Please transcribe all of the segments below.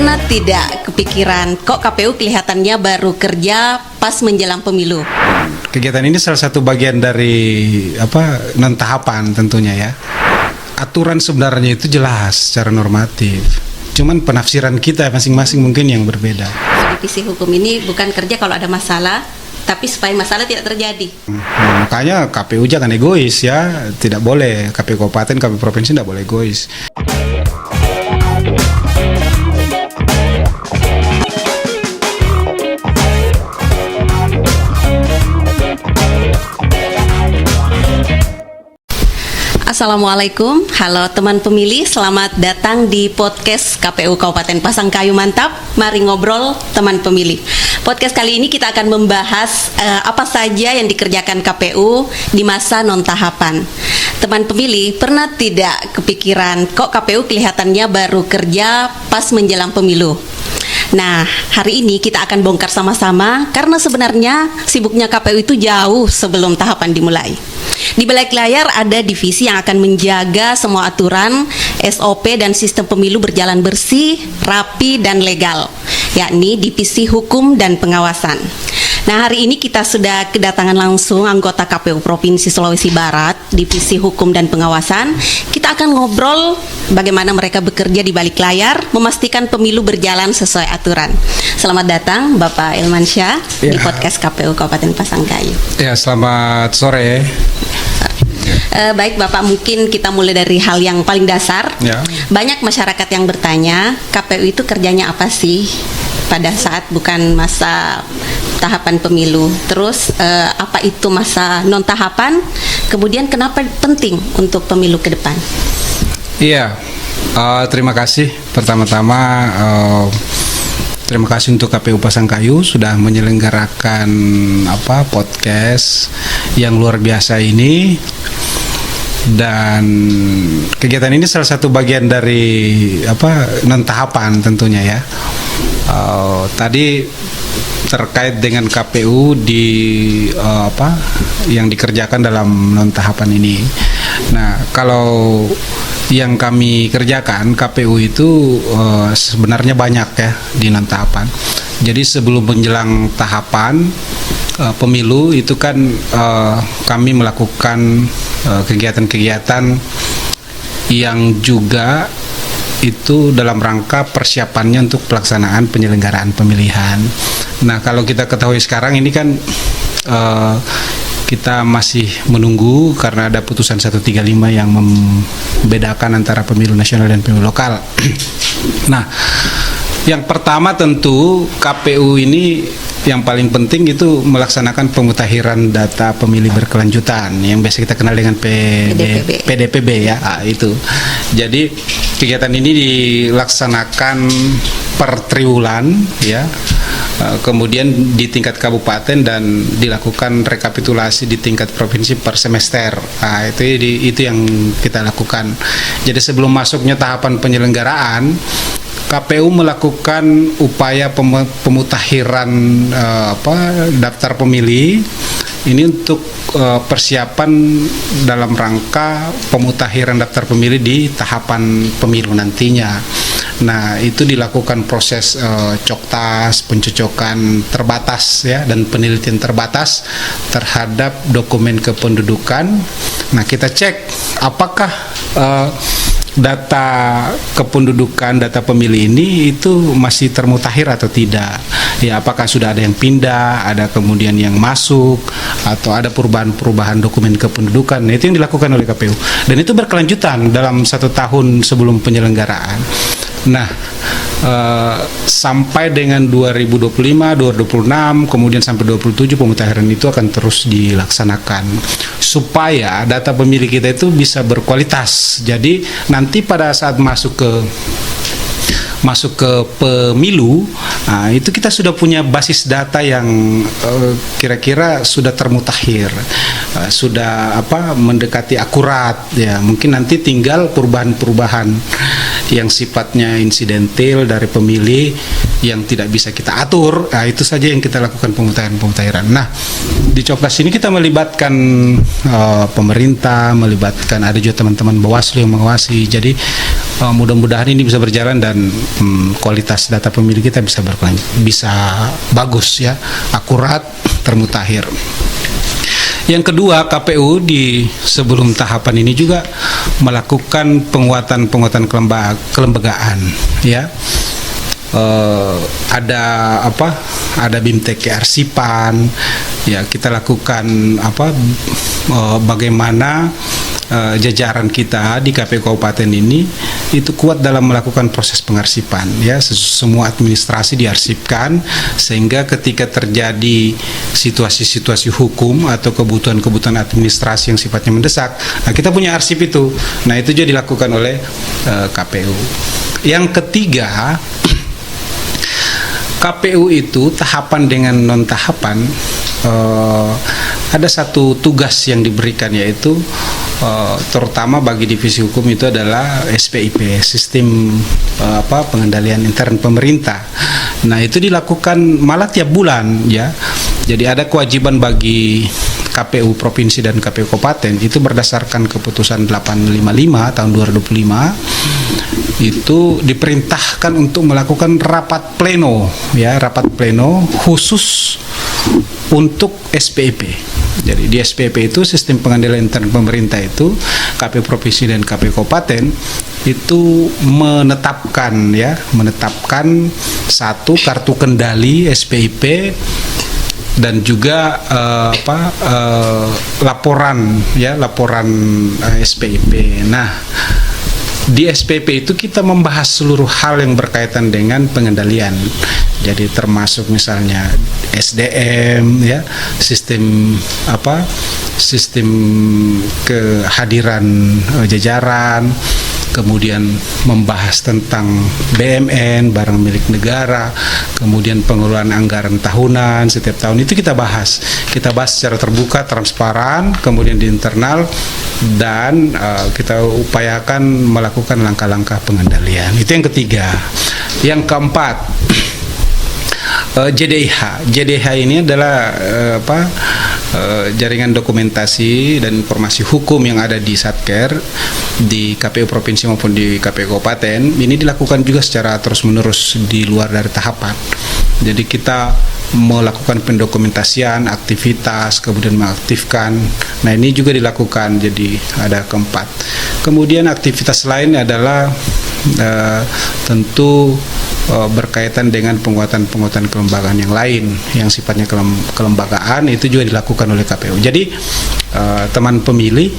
Pernah tidak kepikiran kok KPU kelihatannya baru kerja pas menjelang pemilu? Kegiatan ini salah satu bagian dari non tahapan tentunya ya. Aturan sebenarnya itu jelas secara normatif. Cuman penafsiran kita masing-masing mungkin yang berbeda. Divisi hukum ini bukan kerja kalau ada masalah, tapi supaya masalah tidak terjadi. Makanya KPU jangan egois ya. Tidak boleh, KPU Kabupaten, KPU Provinsi tidak boleh egois. Assalamualaikum, halo teman pemilih, selamat datang di podcast KPU Kabupaten Pasangkayu Mantap. Mari ngobrol teman pemilih. Podcast kali ini kita akan membahas apa saja yang dikerjakan KPU di masa non tahapan. Teman pemilih, pernah tidak kepikiran kok KPU kelihatannya baru kerja pas menjelang pemilu? Nah, hari ini kita akan bongkar sama-sama karena sebenarnya sibuknya KPU itu jauh sebelum tahapan dimulai. Di balik layar ada divisi yang akan menjaga semua aturan, SOP dan sistem pemilu berjalan bersih, rapi dan legal, yakni Divisi Hukum dan Pengawasan. Nah, hari ini kita sudah kedatangan langsung anggota KPU Provinsi Sulawesi Barat, Divisi Hukum dan Pengawasan. Kita akan ngobrol bagaimana mereka bekerja di balik layar, memastikan pemilu berjalan sesuai aturan. Selamat datang Bapak Ilmansyah di podcast KPU Kabupaten Pasangkayu. Ya, selamat sore. Baik Bapak, mungkin kita mulai dari hal yang paling dasar. Ya. Banyak masyarakat yang bertanya, KPU itu kerjanya apa sih pada saat bukan masa tahapan pemilu? Terus apa itu masa non tahapan? Kemudian kenapa penting untuk pemilu ke depan? Iya, terima kasih. Pertama-tama terima kasih untuk KPU Pasangkayu sudah menyelenggarakan podcast yang luar biasa ini. Dan kegiatan ini salah satu bagian dari non tahapan tentunya ya. Tadi terkait dengan KPU di yang dikerjakan dalam non tahapan ini. Nah, kalau yang kami kerjakan KPU itu sebenarnya banyak ya di non tahapan. Jadi sebelum menjelang tahapan pemilu itu kan kami melakukan kegiatan-kegiatan yang juga itu dalam rangka persiapannya untuk pelaksanaan penyelenggaraan pemilihan. Nah, kalau kita ketahui sekarang ini kan kita masih menunggu karena ada putusan 135 yang membedakan antara pemilu nasional dan pemilu lokal. Nah, yang pertama tentu KPU ini yang paling penting itu melaksanakan pemutakhiran data pemilih berkelanjutan yang biasa kita kenal dengan PDPB ya. Itu. Jadi kegiatan ini dilaksanakan per triwulan ya. Kemudian di tingkat kabupaten dan dilakukan rekapitulasi di tingkat provinsi per semester. Nah, itu yang kita lakukan. Jadi sebelum masuknya tahapan penyelenggaraan, KPU melakukan upaya pemutakhiran daftar pemilih ini untuk persiapan dalam rangka pemutakhiran daftar pemilih di tahapan pemilu nantinya. Nah, itu dilakukan proses coktas, pencocokan terbatas ya dan penelitian terbatas terhadap dokumen kependudukan. Nah, kita cek apakah data kependudukan, data pemilih ini itu masih termutakhir atau tidak. Ya, apakah sudah ada yang pindah, ada kemudian yang masuk, atau ada perubahan-perubahan dokumen kependudukan. Nah, itu yang dilakukan oleh KPU. Dan itu berkelanjutan dalam 1 tahun sebelum penyelenggaraan. Nah, sampai dengan 2025, 2026, kemudian sampai 2027 pemutakhiran itu akan terus dilaksanakan supaya data pemilih kita itu bisa berkualitas. Jadi nanti pada saat masuk ke pemilu, nah, itu kita sudah punya basis data yang kira-kira sudah termutakhir, sudah mendekati akurat ya. Mungkin nanti tinggal perubahan-perubahan yang sifatnya insidental dari pemilih yang tidak bisa kita atur. Nah, itu saja yang kita lakukan pemutakhiran. Nah, di Coklas ini kita melibatkan pemerintah, melibatkan ada juga teman-teman Bawaslu yang mengawasi. Jadi mudah-mudahan ini bisa berjalan dan kualitas data pemilih kita bisa bisa bagus ya, akurat, termutakhir. Yang kedua, KPU di sebelum tahapan ini juga melakukan penguatan kelembagaan ya. Ada BIMTEK kearsipan ya, kita lakukan bagaimana jajaran kita di KPU Kabupaten ini itu kuat dalam melakukan proses pengarsipan ya, semua administrasi diarsipkan sehingga ketika terjadi situasi-situasi hukum atau kebutuhan-kebutuhan administrasi yang sifatnya mendesak, nah kita punya arsip itu. Nah itu juga dilakukan oleh KPU. Yang ketiga, KPU itu tahapan dengan non tahapan ada satu tugas yang diberikan, yaitu terutama bagi divisi hukum itu adalah SPIP, sistem pengendalian intern pemerintah. Nah itu dilakukan malah tiap bulan ya. Jadi ada kewajiban bagi KPU provinsi dan KPU kabupaten itu berdasarkan keputusan 855 tahun 2025 itu diperintahkan untuk melakukan rapat pleno ya, rapat pleno khusus untuk SPIP. Jadi di SPIP itu sistem pengendalian intern pemerintah itu KPU provinsi dan KPU kabupaten itu menetapkan satu kartu kendali SPIP dan juga laporan SPIP. Nah, di SPP itu kita membahas seluruh hal yang berkaitan dengan pengendalian. Jadi termasuk misalnya SDM ya, sistem kehadiran jajaran, kemudian membahas tentang BMN, barang milik negara, kemudian pengelolaan anggaran tahunan setiap tahun itu kita bahas secara terbuka, transparan, kemudian di internal, dan kita upayakan melakukan langkah-langkah pengendalian. Itu yang ketiga. Yang keempat, JDIH ini adalah jaringan dokumentasi dan informasi hukum yang ada di Satker di KPU provinsi maupun di KPU kabupaten. Ini dilakukan juga secara terus-menerus di luar dari tahapan. Jadi kita melakukan pendokumentasian aktivitas, kemudian mengaktifkan. Nah ini juga dilakukan, jadi ada keempat. Kemudian aktivitas lain adalah tentu berkaitan dengan penguatan kelembagaan yang lain yang sifatnya kelembagaan, itu juga dilakukan oleh KPU. Jadi teman pemilih,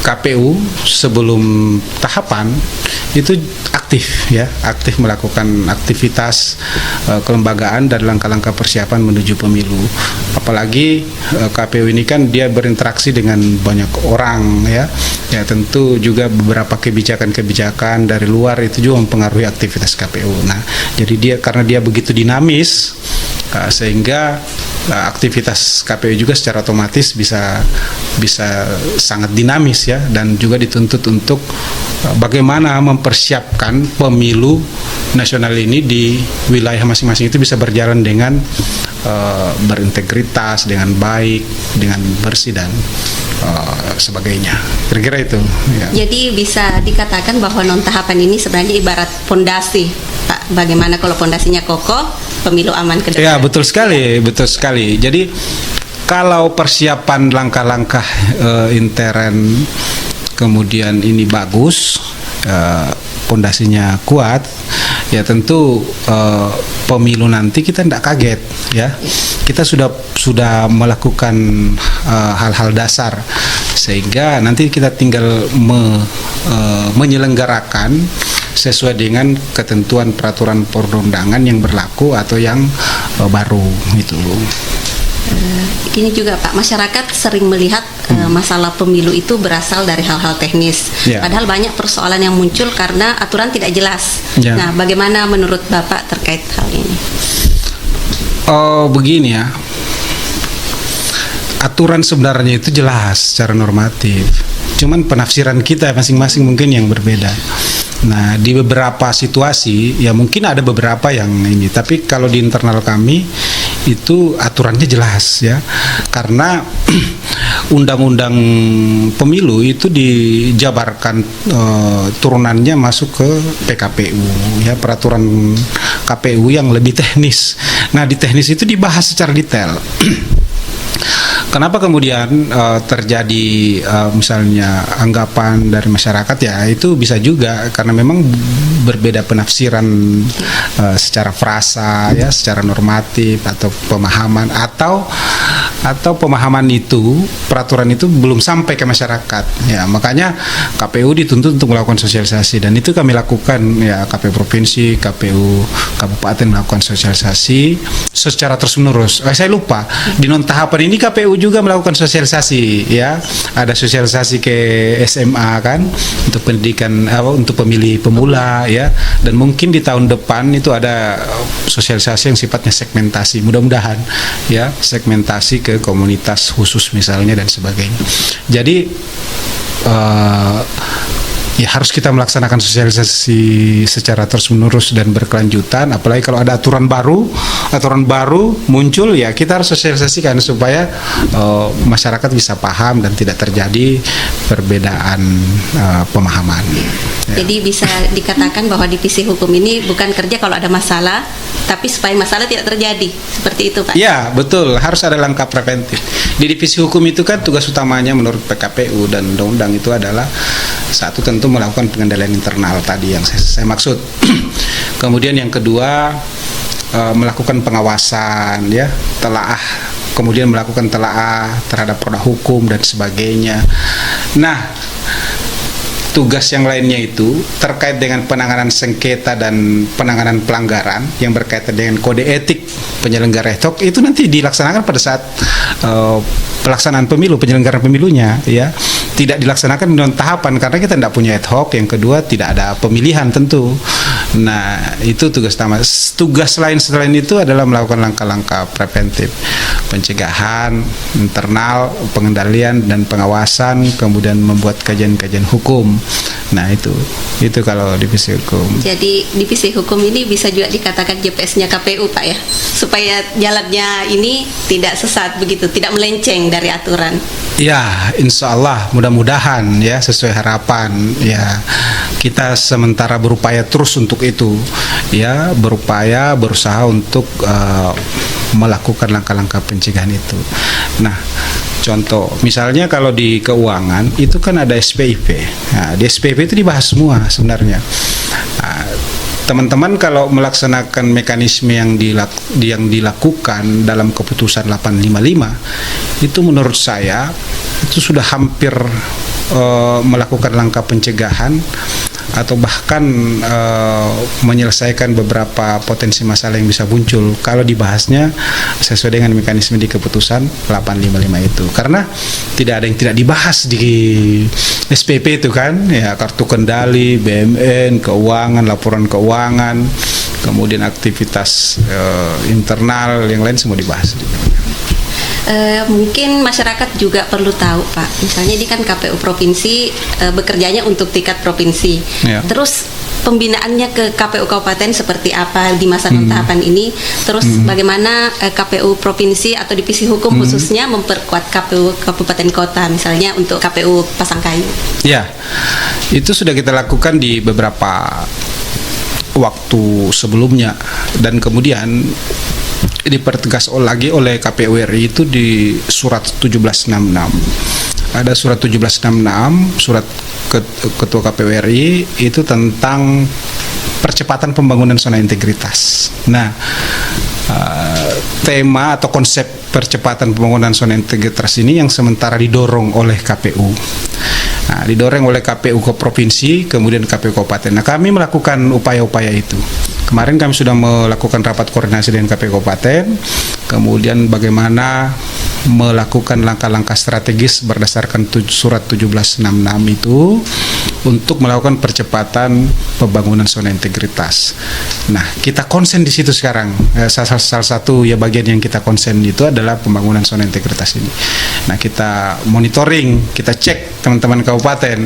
KPU sebelum tahapan itu aktif melakukan aktivitas kelembagaan dan langkah-langkah persiapan menuju pemilu. Apalagi KPU ini kan dia berinteraksi dengan banyak orang ya tentu juga beberapa kebijakan dari luar itu juga mempengaruhi aktivitas KPU. Nah, jadi karena dia begitu dinamis sehingga aktivitas KPU juga secara otomatis bisa sangat dinamis ya, dan juga dituntut untuk bagaimana mempersiapkan pemilu nasional ini di wilayah masing-masing itu bisa berjalan dengan berintegritas, dengan baik, dengan bersih dan sebagainya. Kira-kira itu ya. Jadi bisa dikatakan bahwa non tahapan ini sebenarnya ibarat fondasi, Pak. Bagaimana kalau fondasinya kokoh, pemilu aman ke depan? Ya, betul sekali. Jadi kalau persiapan langkah-langkah intern kemudian ini bagus, fondasinya kuat, ya tentu pemilu nanti kita tidak kaget ya. Kita sudah melakukan hal-hal dasar sehingga nanti kita tinggal menyelenggarakan sesuai dengan ketentuan peraturan perundang-undangan yang berlaku atau yang baru itu. Ini juga Pak, masyarakat sering melihat masalah pemilu itu berasal dari hal-hal teknis. Padahal banyak persoalan yang muncul karena aturan tidak jelas. Nah, bagaimana menurut Bapak terkait hal ini? Begini ya, aturan sebenarnya itu jelas secara normatif. Cuman penafsiran kita masing-masing mungkin yang berbeda. Nah, di beberapa situasi ya mungkin ada beberapa yang ini, tapi kalau di internal kami itu aturannya jelas ya, karena undang-undang pemilu itu dijabarkan turunannya masuk ke PKPU ya, peraturan KPU yang lebih teknis. Nah, di teknis itu dibahas secara detail. Kenapa kemudian terjadi misalnya anggapan dari masyarakat, ya itu bisa juga karena memang berbeda penafsiran secara frasa ya, secara normatif atau pemahaman, atau pemahaman itu, peraturan itu belum sampai ke masyarakat ya. Makanya KPU dituntut untuk melakukan sosialisasi, dan itu kami lakukan ya, KPU provinsi, KPU kabupaten melakukan sosialisasi secara terus-menerus. Saya lupa di non tahapan ini KPU juga melakukan sosialisasi ya, ada sosialisasi ke SMA kan, untuk pendidikan untuk pemilih pemula ya, dan mungkin di tahun depan itu ada sosialisasi yang sifatnya segmentasi, mudah-mudahan ya, segmentasi ke komunitas khusus misalnya dan sebagainya. Jadi ya harus kita melaksanakan sosialisasi secara terus-menerus dan berkelanjutan. Apalagi kalau ada aturan baru muncul, ya kita harus sosialisasikan supaya masyarakat bisa paham dan tidak terjadi perbedaan pemahaman. Ya. Jadi bisa dikatakan bahwa divisi hukum ini bukan kerja kalau ada masalah, tapi supaya masalah tidak terjadi, seperti itu Pak? Ya betul, harus ada langkah preventif. Di divisi hukum itu kan tugas utamanya menurut PKPU dan undang-undang itu adalah satu, tentu melakukan pengendalian internal tadi yang saya maksud. Kemudian yang kedua, melakukan pengawasan ya, telaah, kemudian melakukan telaah terhadap produk hukum dan sebagainya. Nah, tugas yang lainnya itu terkait dengan penanganan sengketa dan penanganan pelanggaran yang berkaitan dengan kode etik penyelenggara ad hoc, itu nanti dilaksanakan pada saat pelaksanaan pemilu, penyelenggaraan pemilunya ya. Tidak dilaksanakan di non tahapan karena kita tidak punya ad hoc. Yang kedua, tidak ada pemilihan tentu. Nah, itu tugas utama. Tugas lain selain itu adalah melakukan langkah-langkah preventif, pencegahan internal, pengendalian dan pengawasan, kemudian membuat kajian-kajian hukum. Nah, itu kalau divisi hukum. Jadi divisi hukum ini bisa juga dikatakan JPS-nya KPU Pak ya, supaya jalannya ini tidak sesat begitu, tidak melenceng dari aturan. Ya, insya Allah mudah-mudahan ya, sesuai harapan ya, kita sementara berupaya terus untuk itu ya, berusaha untuk melakukan langkah-langkah pencegahan itu. Nah, contoh misalnya kalau di keuangan itu kan ada SPIP. Nah, di SPIP itu dibahas semua sebenarnya. Nah, teman-teman kalau melaksanakan mekanisme yang dilakukan dalam keputusan 855 itu, menurut saya itu sudah hampir melakukan langkah pencegahan atau bahkan menyelesaikan beberapa potensi masalah yang bisa muncul kalau dibahasnya sesuai dengan mekanisme di keputusan 855 itu. Karena tidak ada yang tidak dibahas di SPP itu kan ya, kartu kendali, BMN, keuangan, laporan keuangan, kemudian aktivitas internal yang lain semua dibahas. Mungkin masyarakat juga perlu tahu Pak, misalnya ini kan KPU provinsi bekerjanya untuk tingkat provinsi ya. Terus pembinaannya ke KPU kabupaten seperti apa di masa tahapan ini, terus bagaimana KPU provinsi atau divisi hukum khususnya memperkuat KPU kabupaten kota, misalnya untuk KPU Pasangkayu. Ya, itu sudah kita lakukan di beberapa waktu sebelumnya, dan kemudian dipertegas lagi oleh KPU RI itu di surat 1766. Ada surat 1766, surat Ketua KPU RI itu tentang percepatan pembangunan zona integritas. Nah, tema atau konsep percepatan pembangunan zona integritas ini yang sementara didorong oleh KPU. Nah, didorong oleh KPU ke provinsi, kemudian KPU kabupaten. Nah, kami melakukan upaya-upaya itu. Kemarin kami sudah melakukan rapat koordinasi dengan KPU kabupaten, kemudian bagaimana melakukan langkah-langkah strategis berdasarkan surat 1766 itu untuk melakukan percepatan pembangunan zona integritas. Nah, kita konsen di situ sekarang. Salah satu ya bagian yang kita konsen itu adalah pembangunan zona integritas ini. Nah, kita monitoring, kita cek teman-teman kabupaten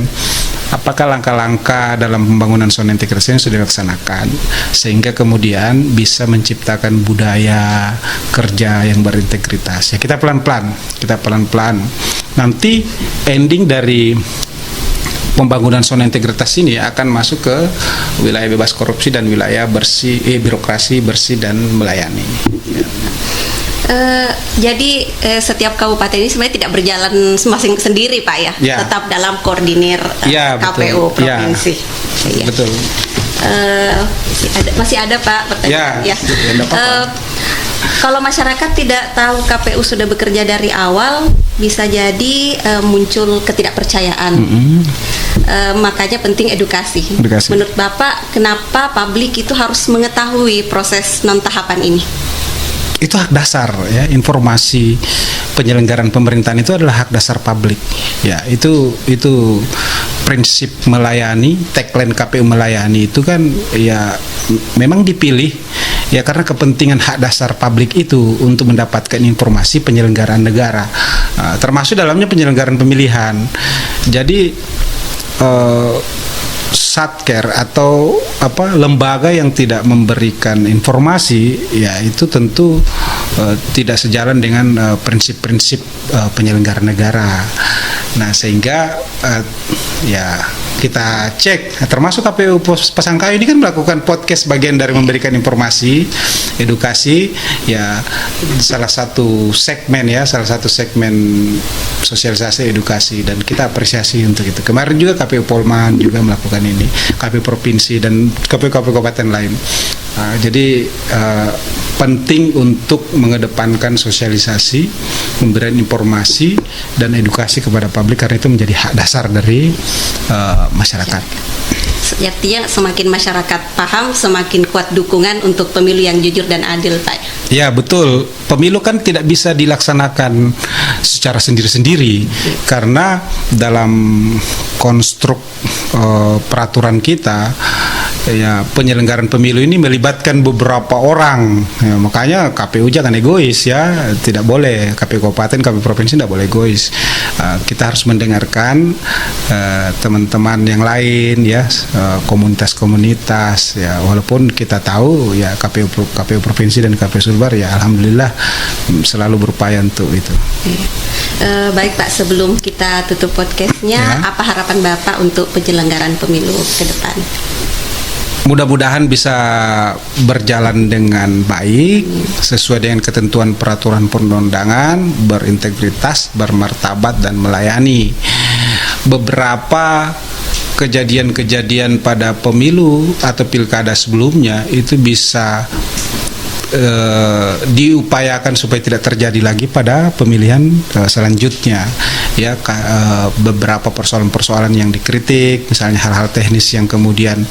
apakah langkah-langkah dalam pembangunan zona integritas ini sudah dilaksanakan sehingga kemudian bisa menciptakan budaya kerja yang berintegritas. Ya kita pelan-pelan nanti ending dari pembangunan zona integritas ini akan masuk ke wilayah bebas korupsi dan wilayah bersih, birokrasi bersih dan melayani. Jadi setiap kabupaten ini sebenarnya tidak berjalan masing sendiri, Pak, ya? Tetap dalam koordinir KPU provinsi. Ya, betul. Masih ada Pak pertanyaan? Ya. Kalau masyarakat tidak tahu KPU sudah bekerja dari awal, bisa jadi muncul ketidakpercayaan. Makanya penting edukasi. Menurut Bapak, kenapa publik itu harus mengetahui proses non tahapan ini? Itu hak dasar, ya. Informasi penyelenggaraan pemerintahan itu adalah hak dasar publik. Ya, itu prinsip melayani, tagline KPU melayani itu kan ya memang dipilih ya karena kepentingan hak dasar publik itu untuk mendapatkan informasi penyelenggaraan negara, termasuk dalamnya penyelenggaraan pemilihan. Jadi Satker atau lembaga yang tidak memberikan informasi ya itu tentu tidak sejalan dengan prinsip-prinsip penyelenggaraan negara. Nah sehingga ya kita cek, termasuk KPU Pasangkayu ini kan melakukan podcast bagian dari memberikan informasi, edukasi, ya salah satu segmen sosialisasi edukasi dan kita apresiasi untuk itu. Kemarin juga KPU Polman juga melakukan ini, KPU provinsi dan KPU kabupaten lain. Jadi penting untuk mengedepankan sosialisasi, memberikan informasi dan edukasi kepada publik karena itu menjadi hak dasar dari masyarakat. Artinya semakin masyarakat paham, semakin kuat dukungan untuk pemilu yang jujur dan adil, Pak. Ya betul, pemilu kan tidak bisa dilaksanakan secara sendiri-sendiri karena dalam konstruk peraturan kita ya penyelenggaraan pemilu ini melibatkan beberapa orang ya, makanya KPU jangan egois ya, tidak boleh KPU kabupaten, KPU provinsi tidak boleh egois. Kita harus mendengarkan teman-teman yang lain ya, komunitas-komunitas ya, walaupun kita tahu ya KPU provinsi dan KPU Sulbar ya alhamdulillah selalu berupaya untuk itu. Baik Pak, sebelum kita tutup podcastnya, apa harapan Bapak untuk penyelenggaraan pemilu ke depan? Mudah-mudahan bisa berjalan dengan baik sesuai dengan ketentuan peraturan perundang-undangan, berintegritas, bermartabat dan melayani. Beberapa kejadian-kejadian pada pemilu atau pilkada sebelumnya itu bisa diupayakan supaya tidak terjadi lagi pada pemilihan selanjutnya ya. Beberapa persoalan-persoalan yang dikritik, misalnya hal-hal teknis yang kemudian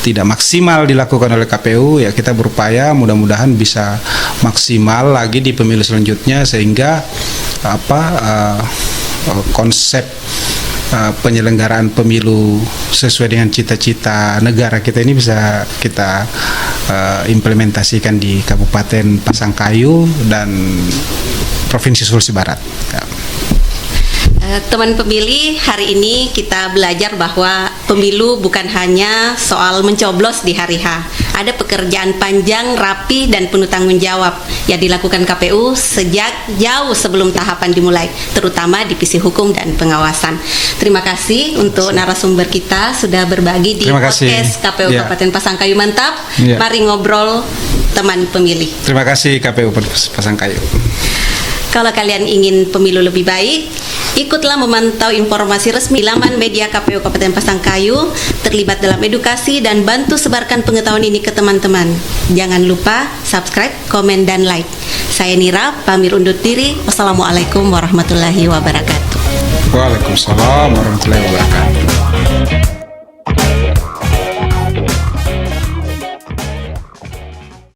tidak maksimal dilakukan oleh KPU ya, kita berupaya mudah-mudahan bisa maksimal lagi di pemilu selanjutnya sehingga konsep penyelenggaraan pemilu sesuai dengan cita-cita negara kita ini bisa kita implementasikan di Kabupaten Pasangkayu dan Provinsi Sulawesi Barat. Ya. Teman pemilih, hari ini kita belajar bahwa pemilu bukan hanya soal mencoblos di hari H. Ada pekerjaan panjang, rapi, dan penuh tanggung jawab yang dilakukan KPU sejak jauh sebelum tahapan dimulai, terutama divisi hukum dan pengawasan. Terima kasih untuk narasumber kita sudah berbagi di podcast KPU Kabupaten Pasangkayu Mantap. Mari ngobrol teman pemilih. Terima kasih KPU Pasangkayu. Kalau kalian ingin pemilu lebih baik, ikutlah memantau informasi resmi laman media KPU Kabupaten Pasangkayu, terlibat dalam edukasi dan bantu sebarkan pengetahuan ini ke teman-teman. Jangan lupa subscribe, komen, dan like. Saya Nira, pamit undur diri. Wassalamualaikum warahmatullahi wabarakatuh. Waalaikumsalam warahmatullahi wabarakatuh.